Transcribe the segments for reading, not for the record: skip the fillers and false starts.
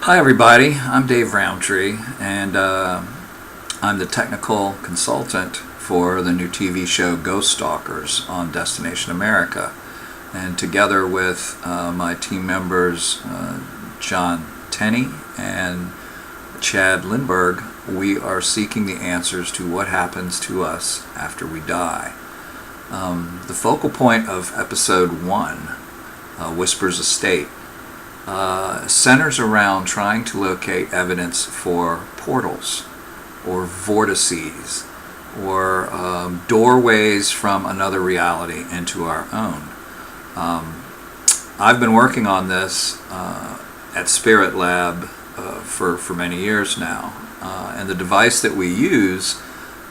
Hi everybody, I'm Dave Rountree, and I'm the technical consultant for the new TV show Ghost Stalkers on Destination America. And together with my team members John Tenney and Chad Lindbergh, we are seeking the answers to what happens to us after we die. The focal point of episode 1, Whisper's Estate, centers around trying to locate evidence for portals or vortices or doorways from another reality into our own. I've been working on this at Spirit Lab for many years now, and the device that we use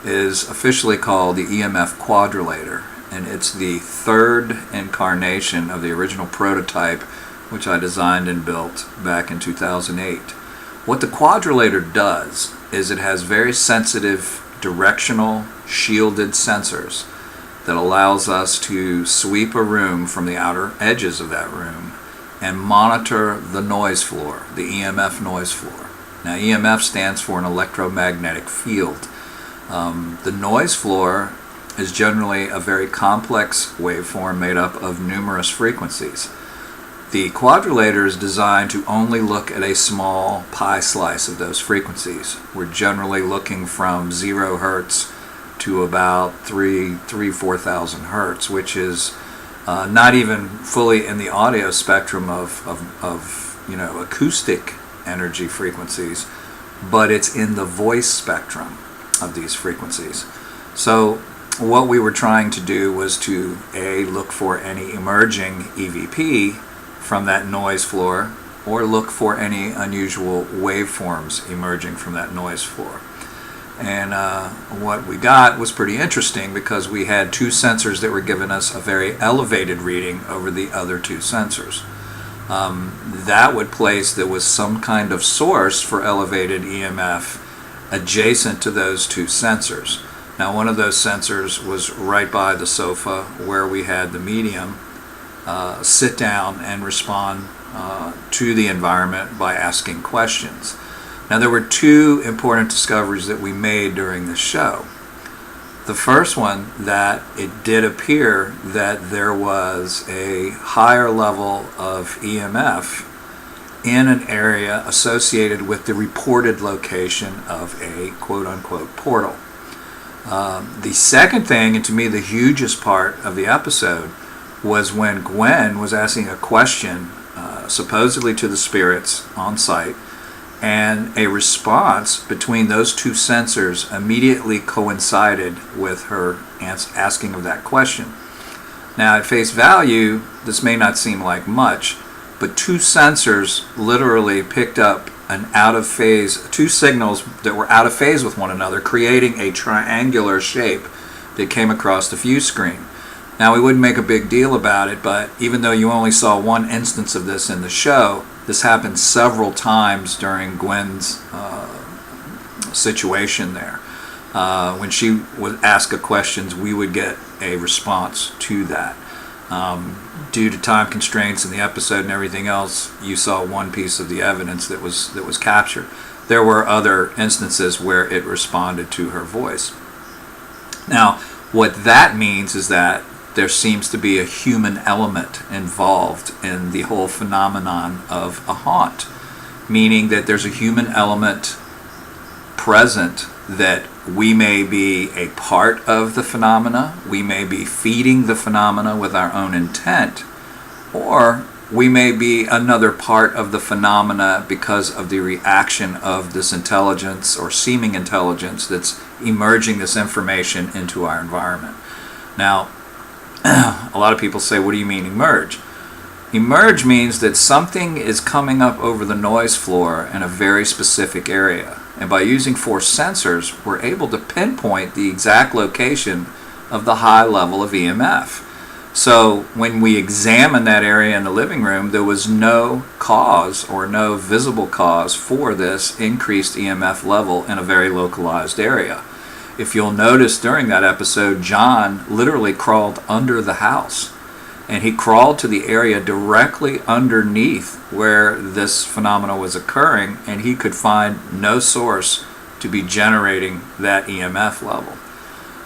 is officially called the EMF Quadrilateral, and it's the third incarnation of the original prototype which I designed and built back in 2008. What the quadrilateral does is it has very sensitive directional shielded sensors that allows us to sweep a room from the outer edges of that room and monitor the noise floor, the EMF noise floor. Now EMF stands for an electromagnetic field. The noise floor is generally a very complex waveform made up of numerous frequencies. The quadrilateral is designed to only look at a small pie slice of those frequencies. We're generally looking from 0 hertz to about 4,000 hertz, which is not even fully in the audio spectrum of acoustic energy frequencies, but it's in the voice spectrum of these frequencies. So what we were trying to do was to look for any emerging EVP from that noise floor, or look for any unusual waveforms emerging from that noise floor. And what we got was pretty interesting, because we had 2 sensors that were giving us a very elevated reading over the other 2 sensors. That would place there was some kind of source for elevated EMF adjacent to those 2 sensors. Now one of those sensors was right by the sofa where we had the medium sit down and respond to the environment by asking questions. Now there were 2 important discoveries that we made during the show. The first one, that it did appear that there was a higher level of EMF in an area associated with the reported location of a quote-unquote portal. The second thing, and to me the hugest part of the episode, was when Gwen was asking a question supposedly to the spirits on site, and a response between those 2 sensors immediately coincided with her asking of that question. Now at face value, this may not seem like much, but 2 sensors literally picked up an out of phase, 2 signals that were out of phase with one another, creating a triangular shape that came across the view screen. Now we wouldn't make a big deal about it, but even though you only saw 1 instance of this in the show, this happened several times during Gwen's situation there. When she would ask a question, we would get a response to that. Due to time constraints in the episode and everything else, you saw 1 piece of the evidence that was captured. There were other instances where it responded to her voice. Now, what that means is that there seems to be a human element involved in the whole phenomenon of a haunt, meaning that there's a human element present, that we may be a part of the phenomena, we may be feeding the phenomena with our own intent, or we may be another part of the phenomena because of the reaction of this intelligence or seeming intelligence that's emerging this information into our environment. Now, a lot of people say, what do you mean emerge? Emerge means that something is coming up over the noise floor in a very specific area. And by using 4 sensors, we're able to pinpoint the exact location of the high level of EMF. So when we examined that area in the living room, there was no cause or no visible cause for this increased EMF level in a very localized area. If you'll notice during that episode, John literally crawled under the house and he crawled to the area directly underneath where this phenomena was occurring, and he could find no source to be generating that EMF level.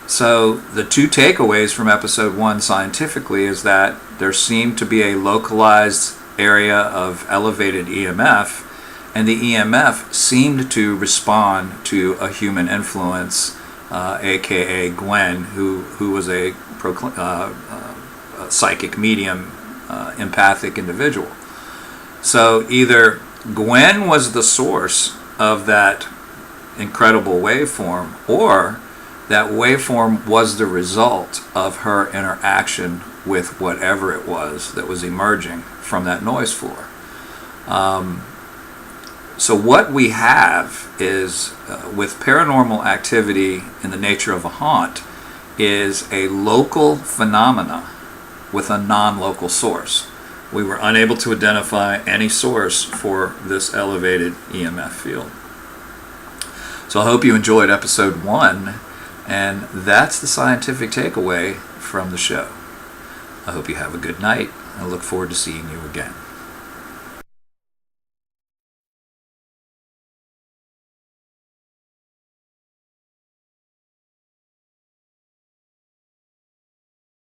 So the two takeaways from episode 1 scientifically is that there seemed to be a localized area of elevated EMF, and the EMF seemed to respond to a human influence, aka Gwen, who was a psychic medium, empathic individual. So either Gwen was the source of that incredible waveform, or that waveform was the result of her interaction with whatever it was that was emerging from that noise floor. So what we have is, with paranormal activity in the nature of a haunt, is a local phenomena with a non-local source. We were unable to identify any source for this elevated EMF field. So I hope you enjoyed episode 1, and that's the scientific takeaway from the show. I hope you have a good night. I look forward to seeing you again.